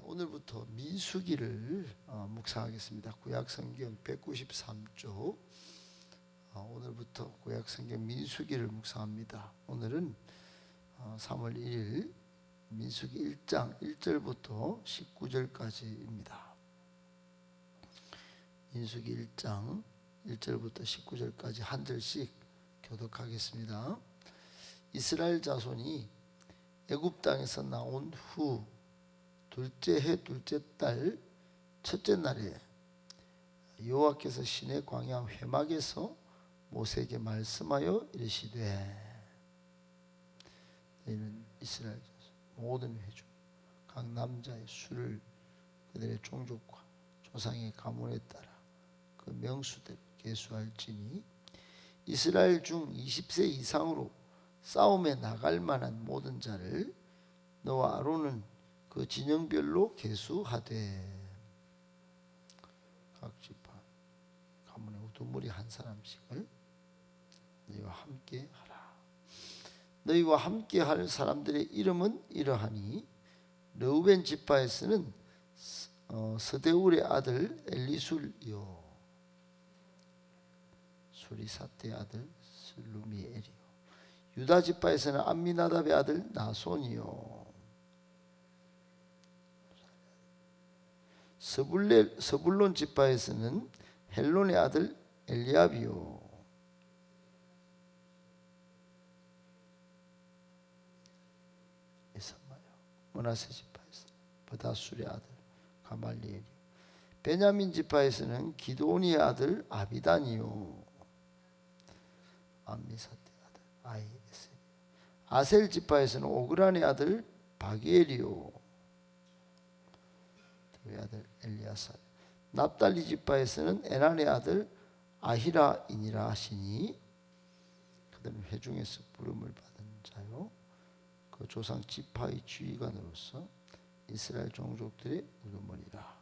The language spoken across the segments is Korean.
오늘부터 민수기를 묵상하겠습니다. 구약성경 193쪽. 오늘부터 구약성경 민수기를 묵상합니다. 오늘은 3월 1일 민수기 1장 1절부터 19절까지입니다. 민수기 1장 1절부터 19절까지 한 절씩 교독하겠습니다. 이스라엘 자손이 애굽 땅에서 나온 후 둘째 해 둘째 달 첫째 날에 여호와께서 시내 광야 회막에서 모세에게 말씀하여 이르시되, 너희는 이스라엘 자손 모든 회중 각 남자의 수를 그들의 종족과 조상의 가문에 따라 그 명수대로 계수할지니, 이스라엘 중 20세 이상으로 싸움에 나갈 만한 모든 자를 너와 아론은 그 진영별로 계수하되, 각 지파 가문의 우두머리 한 사람씩을 너희와 함께 하라. 너희와 함께 할 사람들의 이름은 이러하니, 르우벤 지파에서는 스데울의 아들 엘리술이요, 수리사태의 아들 슬루미엘이요, 유다 지파에서는 암미나답의 아들 나손이요, 서불론 지파에서는 헬론의 아들 엘리압이요, 므낫세 지파에서 버다술의 아들 가말리엘이요, 베냐민 지파에서는 기드온의 아들 아비단이요, 암미사대의 아들 아히에셀이요, 아셀 지파에서는 오그란의 아들 바기엘이요, 의 아들 엘리아사, 납달리 지파에서는 에난의 아들 아히라이니라 하시니, 그들은 회중에서 부름을 받은 자요, 그 조상 지파의 지휘관으로서 이스라엘 종족들의 우두머리라.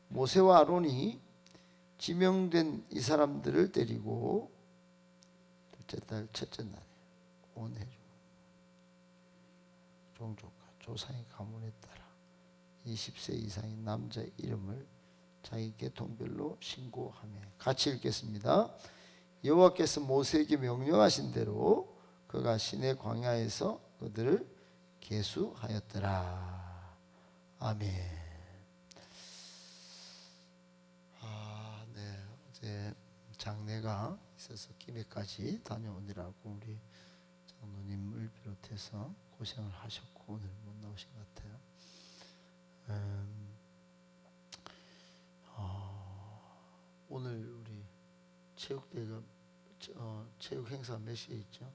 모세와 아론이 지명된 이 사람들을 데리고 둘째 달 첫째 날에 온 회중 종족과 조상의 가문에 따라 20세 이상의 남자의 이름을 자기 계통별로 신고하며, 같이 읽겠습니다. 여호와께서 모세에게 명령하신 대로 그가 시내 광야에서 그들을 계수하였더라. 아멘. 네, 어제 장례가 있어서 김해까지 다녀오느라고 우리 장로님을 비롯해서 고생을 하셨고 오늘 못 나오신 것 같아요. 오늘 우리 체육대회가 체육 행사 몇 시에 있죠?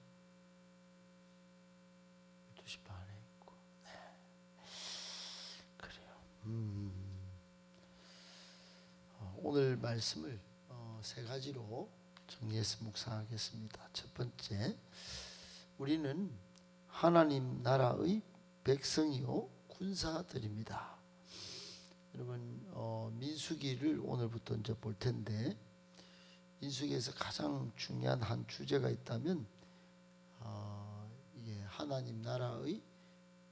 12시 반에 있고. 네. 그래요. 오늘 말씀을 세 가지로 정리해서 묵상하겠습니다. 첫 번째, 우리는 하나님 나라의 백성이요 군사들입니다. 여러분, 민수기를 오늘부터 이제 볼 텐데, 민수기에서 가장 중요한 한 주제가 있다면 이게 하나님 나라의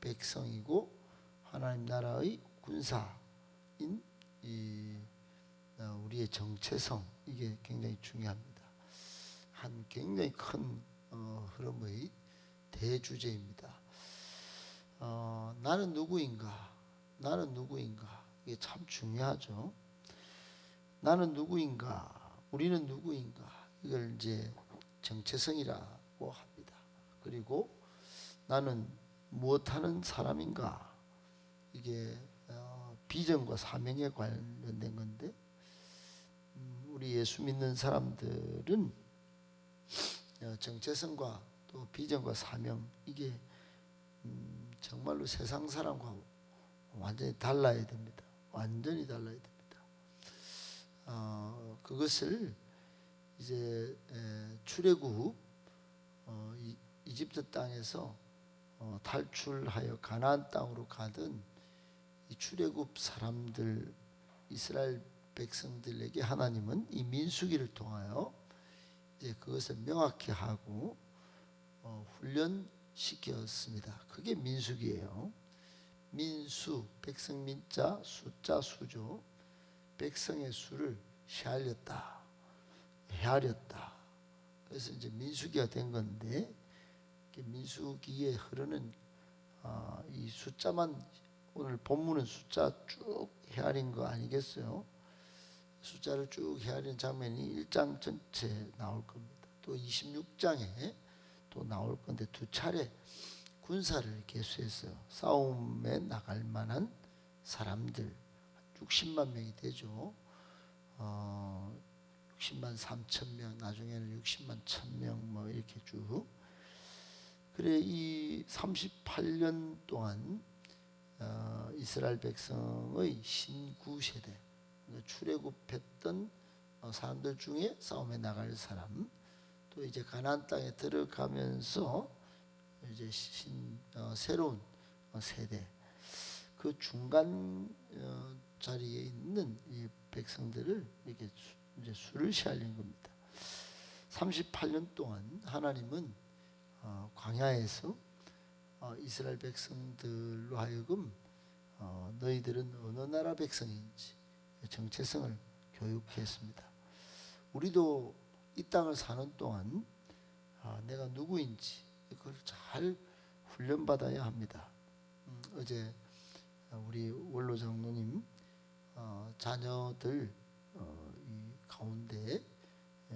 백성이고 하나님 나라의 군사인 우리의 정체성, 이게 굉장히 중요합니다. 한 굉장히 큰 흐름의 대주제입니다. 나는 누구인가? 나는 누구인가? 이게 참 중요하죠. 나는 누구인가? 우리는 누구인가? 이걸 이제 정체성이라고 합니다. 그리고 나는 무엇하는 사람인가? 이게 비전과 사명에 관련된 건데, 우리 예수 믿는 사람들은 정체성과 또 비전과 사명, 이게 정말로 세상 사람과 완전히 달라야 됩니다. 완전히 달라야 됩니다. 그것을 이제 출애굽 이집트 땅에서 탈출하여 가나안 땅으로 가던 이 출애굽 사람들, 이스라엘 백성들에게 하나님은 이 민수기를 통하여 이제 그것을 명확히 하고 훈련시켰습니다. 그게 민수기예요. 민수, 백성 민자, 숫자 수죠. 백성의 수를 헤아렸다. 그래서 이제 민수기가 된 건데, 민수기에 흐르는 이 숫자만, 오늘 본문은 숫자 쭉 헤아린 거 아니겠어요? 숫자를 쭉 헤아리는 장면이 1장 전체에 나올 겁니다. 또 26장에 또 나올 건데 두 차례 군사를 계수했어요. 싸움에 나갈 만한 사람들 60만 명이 되죠. 60만 3천 명, 나중에는 60만 1,000명 뭐 이렇게 쭉. 그래 이 38년 동안 이스라엘 백성의 신구 세대, 출애굽했던 사람들 중에 싸움에 나갈 사람, 또 이제 가나안 땅에 들어가면서 이제 새로운 세대, 그 중간 자리에 있는 이 백성들을 이렇게 이제 수를 헤아린 겁니다. 38년 동안 하나님은 광야에서 이스라엘 백성들로 하여금 너희들은 어느 나라 백성인지 정체성을 교육했습니다. 우리도 이 땅을 사는 동안 내가 누구인지 그걸 잘 훈련받아야 합니다. 어제 우리 원로 장로님 자녀들 이 가운데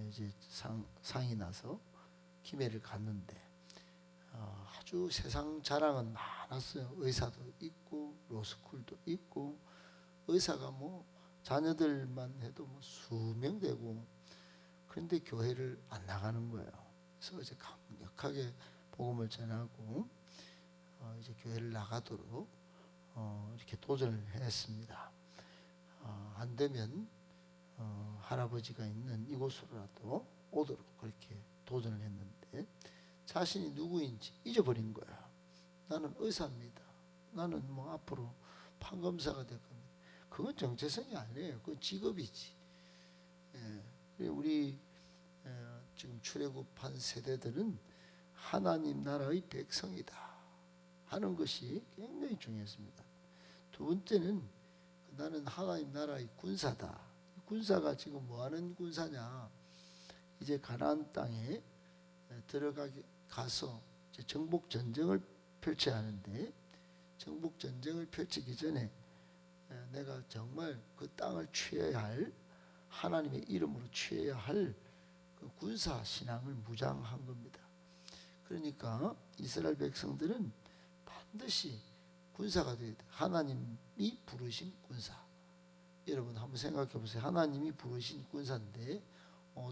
이제 상이 나서 김해를 갔는데 아주 세상 자랑은 많았어요. 의사도 있고 로스쿨도 있고, 의사가 뭐 자녀들만 해도 뭐 수명 되고, 그런데 교회를 안 나가는 거예요. 그래서 이제 강력하게 복음을 전하고 이제 교회를 나가도록 이렇게 도전을 했습니다. 안 되면 할아버지가 있는 이곳으로라도 오도록 그렇게 도전을 했는데 자신이 누구인지 잊어버린 거야. 나는 의사입니다. 나는 뭐 앞으로 판검사가 될 겁니다. 그건 정체성이 아니에요. 그건 직업이지. 우리 지금 출애굽한 세대들은 하나님 나라의 백성이다 하는 것이 굉장히 중요했습니다. 두 번째는 나는 하나님 나라의 군사다. 군사가 지금 뭐하는 군사냐? 이제 가나안 땅에 가서 이제 정복 전쟁을 펼쳐야 하는데, 정복 전쟁을 펼치기 전에 내가 정말 그 땅을 취해야 할, 하나님의 이름으로 취해야 할 그 군사 신앙을 무장한 겁니다. 그러니까 이스라엘 백성들은 반드시 군사가 되어야 돼. 하나님이 부르신 군사. 여러분 한번 생각해 보세요. 하나님이 부르신 군사인데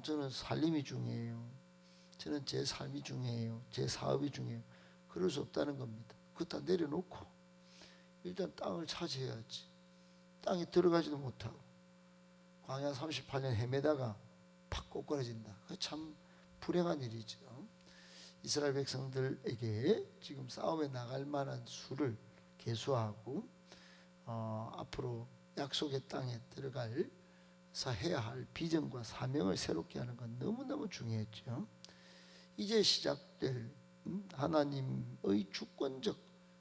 저는 살림이 중요해요. 저는 제 삶이 중요해요. 제 사업이 중요해요. 그럴 수 없다는 겁니다. 그거 다 내려놓고 일단 땅을 차지해야지. 땅에 들어가지도 못하고 광야 38년 헤매다가 팍 꼬꾸라진다. 그거 참 불행한 일이죠. 이스라엘 백성들에게 지금 싸움에 나갈 만한 수를 계수하고 앞으로 약속의 땅에 들어갈 해야 할 비전과 사명을 새롭게 하는 건 너무너무 중요했죠. 이제 시작될 하나님의 주권적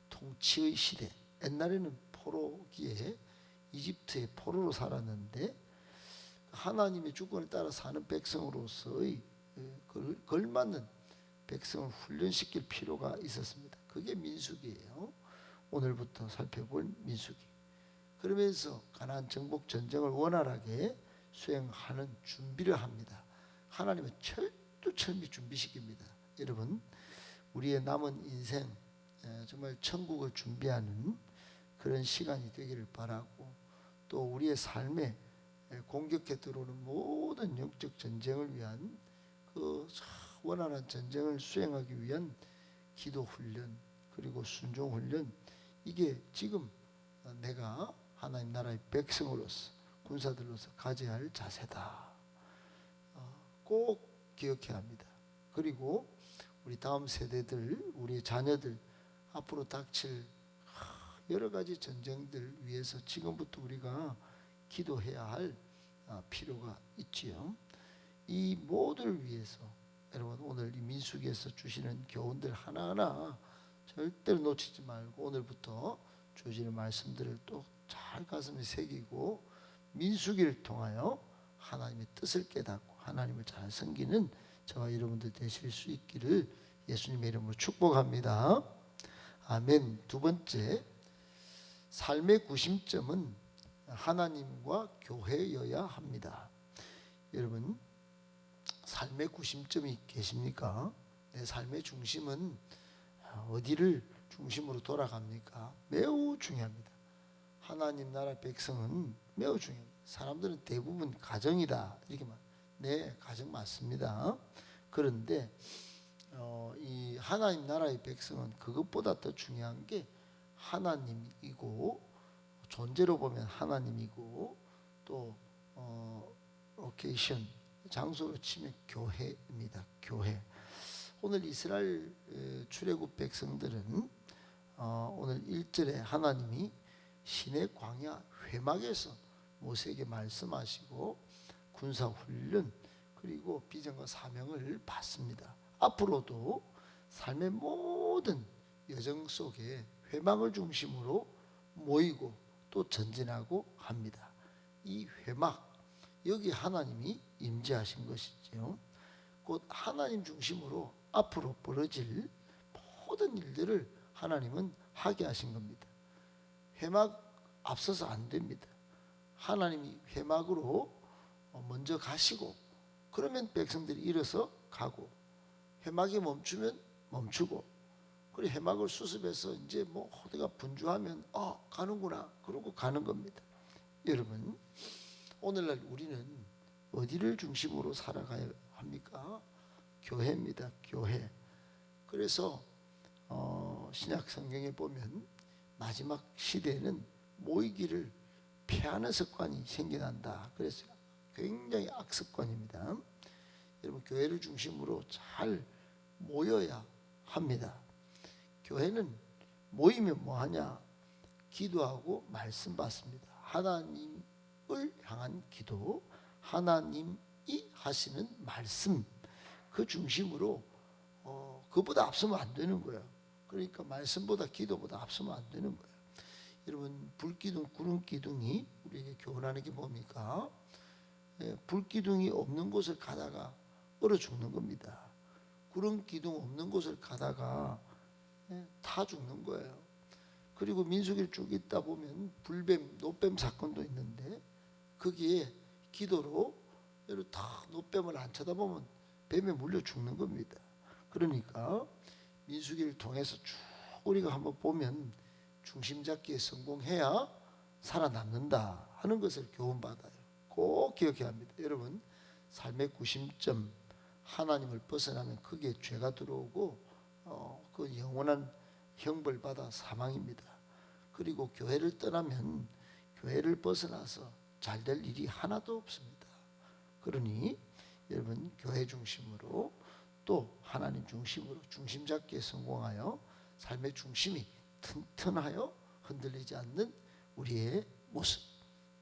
통치의 시대. 옛날에는 포로기에 이집트의 포로로 살았는데 하나님의 주권에 따라 사는 백성으로서의 걸맞는 백성을 훈련시킬 필요가 있었습니다. 그게 민수기예요. 오늘부터 살펴볼 민수기. 그러면서 가나안 정복 전쟁을 원활하게 수행하는 준비를 합니다. 하나님은 철두철미 준비시킵니다. 여러분, 우리의 남은 인생 정말 천국을 준비하는 그런 시간이 되기를 바라고, 또 우리의 삶에 공격해 들어오는 모든 영적 전쟁을 위한 그 원활한 전쟁을 수행하기 위한 기도 훈련, 그리고 순종 훈련, 이게 지금 내가 하나님 나라의 백성으로서, 군사들로서 가져야 할 자세다. 꼭 기억해야 합니다. 그리고 우리 다음 세대들, 우리 자녀들 앞으로 닥칠 여러 가지 전쟁들 위해서 지금부터 우리가 기도해야 할 필요가 있지요. 이 모두를 위해서 여러분 오늘 이 민수기에서 주시는 교훈들 하나하나 절대로 놓치지 말고 오늘부터 주어지는 말씀들을 또 잘 가슴에 새기고 민수기를 통하여 하나님의 뜻을 깨닫고 하나님을 잘 섬기는 저와 여러분들 되실 수 있기를 예수님의 이름으로 축복합니다. 아멘. 두 번째, 삶의 구심점은 하나님과 교회여야 합니다. 여러분, 삶의 구심점이 계십니까? 내 삶의 중심은 어디를 중심으로 돌아갑니까? 매우 중요합니다. 하나님 나라 백성은 매우 중요합니다. 사람들은 대부분 가정이다 이렇게 말. 네, 가정 맞습니다. 그런데 이 하나님 나라의 백성은 그것보다 더 중요한 게 하나님이고, 존재로 보면 하나님이고, 또 로케이션 장소로 치면 교회입니다. 교회. 오늘 이스라엘 출애굽 백성들은 오늘 1절에 하나님이 시내 광야 회막에서 모세에게 말씀하시고 군사훈련 그리고 비전과 사명을 받습니다. 앞으로도 삶의 모든 여정 속에 회막을 중심으로 모이고 또 전진하고 합니다. 이 회막, 여기 하나님이 임재하신 것이죠. 곧 하나님 중심으로 앞으로 벌어질 모든 일들을 하나님은 하게 하신 겁니다. 회막 앞서서 안 됩니다. 하나님이 회막으로 먼저 가시고, 그러면 백성들이 일어서 가고, 회막이 멈추면 멈추고, 그리고 회막을 수습해서 이제 뭐 호대가 분주하면 가는구나 그러고 가는 겁니다. 여러분, 오늘날 우리는 어디를 중심으로 살아가야 합니까? 교회입니다. 교회. 그래서 신약 성경에 보면 마지막 시대에는 모이기를 피하는 습관이 생겨난다. 그래서 굉장히 악습관입니다. 여러분, 교회를 중심으로 잘 모여야 합니다. 교회는 모이면 뭐하냐? 기도하고 말씀 받습니다. 하나님을 향한 기도, 하나님이 하시는 말씀, 그 중심으로 그보다 앞서면 안 되는 거예요. 그러니까 말씀보다 기도보다 앞서면 안 되는 거예요. 여러분, 불기둥, 구름기둥이 우리에게 교훈하는 게 뭡니까? 불기둥이 없는 곳을 가다가 얼어 죽는 겁니다. 구름기둥 없는 곳을 가다가 타 죽는 거예요. 그리고 민수기를 쭉 있다 보면 불뱀, 노뱀 사건도 있는데 거기에 기도로 다 노뱀을 안 쳐다보면 뱀에 물려 죽는 겁니다. 그러니까 민수기를 통해서 쭉 우리가 한번 보면 중심 잡기에 성공해야 살아남는다 하는 것을 교훈받아요. 꼭 기억해야 합니다. 여러분, 삶의 구심점, 하나님을 벗어나면 거기에 죄가 들어오고 그 영원한 형벌받아 사망입니다. 그리고 교회를 떠나면 교회를 벗어나서 잘 될 일이 하나도 없습니다. 그러니 여러분, 교회 중심으로 또 하나님 중심으로 중심 잡기에 성공하여 삶의 중심이 튼튼하여 흔들리지 않는 우리의 모습,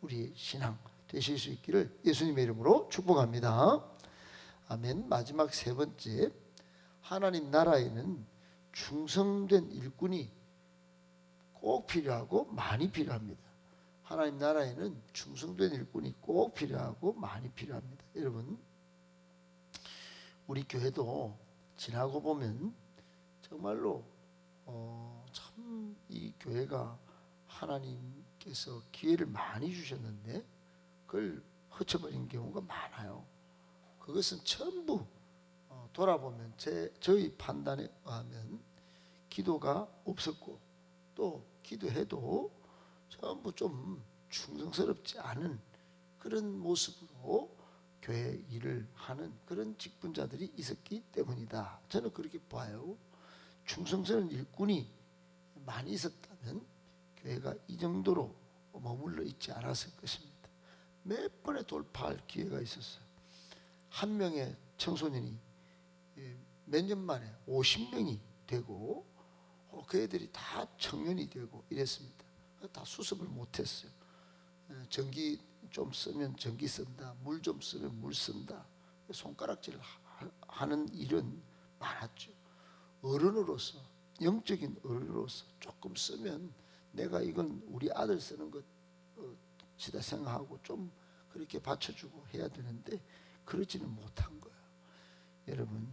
우리의 신앙 되실 수 있기를 예수님의 이름으로 축복합니다. 아멘. 마지막 세 번째, 하나님 나라에는 충성된 일꾼이 꼭 필요하고 많이 필요합니다. 하나님 나라에는 충성된 일꾼이 꼭 필요하고 많이 필요합니다. 여러분, 우리 교회도 지나고 보면 정말로 참 이 교회가 하나님께서 기회를 많이 주셨는데 그걸 허쳐버린 경우가 많아요. 그것은 전부 돌아보면 저희 판단에 의하면 기도가 없었고, 또 기도해도 전부 좀 충성스럽지 않은 그런 모습으로 교회 일을 하는 그런 직분자들이 있었기 때문이다. 저는 그렇게 봐요. 충성스러운 일꾼이 많이 있었다면 교회가 이 정도로 머물러 있지 않았을 것입니다. 몇 번의 돌파할 기회가 있었어요. 한 명의 청소년이 몇 년 만에 50명이 되고 그 애들이 다 청년이 되고 이랬습니다. 다 수습을 못했어요. 전기 좀 쓰면 전기 쓴다, 물 좀 쓰면 물 쓴다, 손가락질 하는 일은 많았죠. 어른으로서, 영적인 어른으로서 조금 쓰면 내가 이건 우리 아들 쓰는 것이다 생각하고 좀 그렇게 받쳐주고 해야 되는데 그러지는 못한 거예요. 여러분,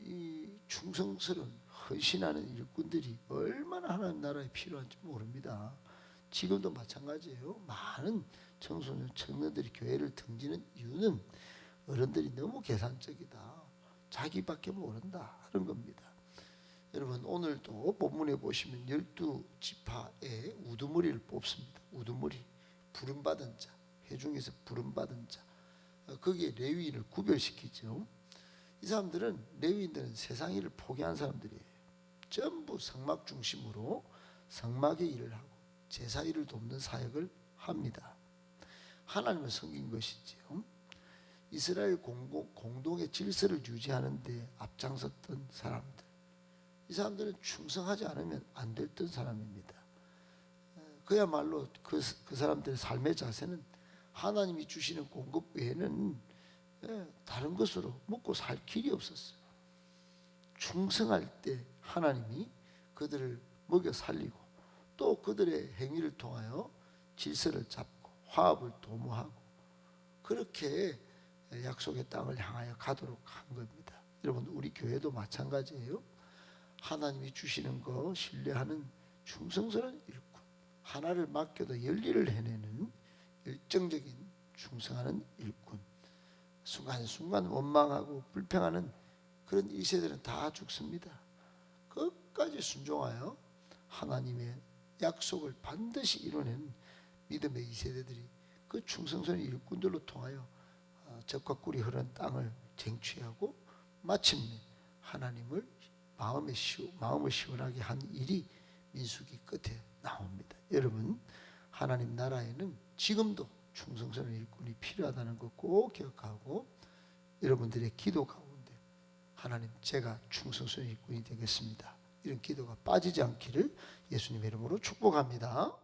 이 충성스러운 헌신하는 일꾼들이 얼마나 하나님 나라에 필요한지 모릅니다. 지금도 마찬가지예요. 많은 청소년, 청년들이 교회를 등지는 이유는 어른들이 너무 계산적이다, 자기밖에 모른다 하는 겁니다. 여러분, 오늘도 본문에 보시면 12지파의 우두머리를 뽑습니다. 우두머리, 부름받은 자, 회중에서 부름받은 자, 거기에 레위인을 구별시키죠. 이 사람들은, 레위인들은 세상 일을 포기한 사람들이에요. 전부 성막 중심으로 성막의 일을 하고 제사 일을 돕는 사역을 합니다. 하나님을 섬긴 것이지요. 이스라엘 공동의 질서를 유지하는 데 앞장섰던 사람들, 이 사람들은 충성하지 않으면 안 됐던 사람입니다. 그야말로 그 사람들의 삶의 자세는 하나님이 주시는 공급 외에는 다른 것으로 먹고 살 길이 없었어요. 충성할 때 하나님이 그들을 먹여 살리고 또 그들의 행위를 통하여 질서를 잡고 화합을 도모하고 그렇게 약속의 땅을 향하여 가도록 한 겁니다. 여러분, 우리 교회도 마찬가지예요. 하나님이 주시는 거 신뢰하는 충성스러운 일꾼, 하나를 맡겨도 열일을 해내는 열정적인 충성하는 일꾼. 순간순간 원망하고 불평하는 그런 1세들은 다 죽습니다. 끝까지 순종하여 하나님의 약속을 반드시 이뤄내는 믿음의 2세대들이 그 충성스러운 일꾼들로 통하여 젖과 꿀이 흐르는 땅을 쟁취하고 마침내 하나님을 마음을 시원하게 한 일이 민수기 끝에 나옵니다. 여러분, 하나님 나라에는 지금도 충성스러운 일꾼이 필요하다는 것 꼭 기억하고, 여러분들의 기도 가운데 하나님, 제가 충성스러운 일꾼이 되겠습니다, 이런 기도가 빠지지 않기를 예수님의 이름으로 축복합니다.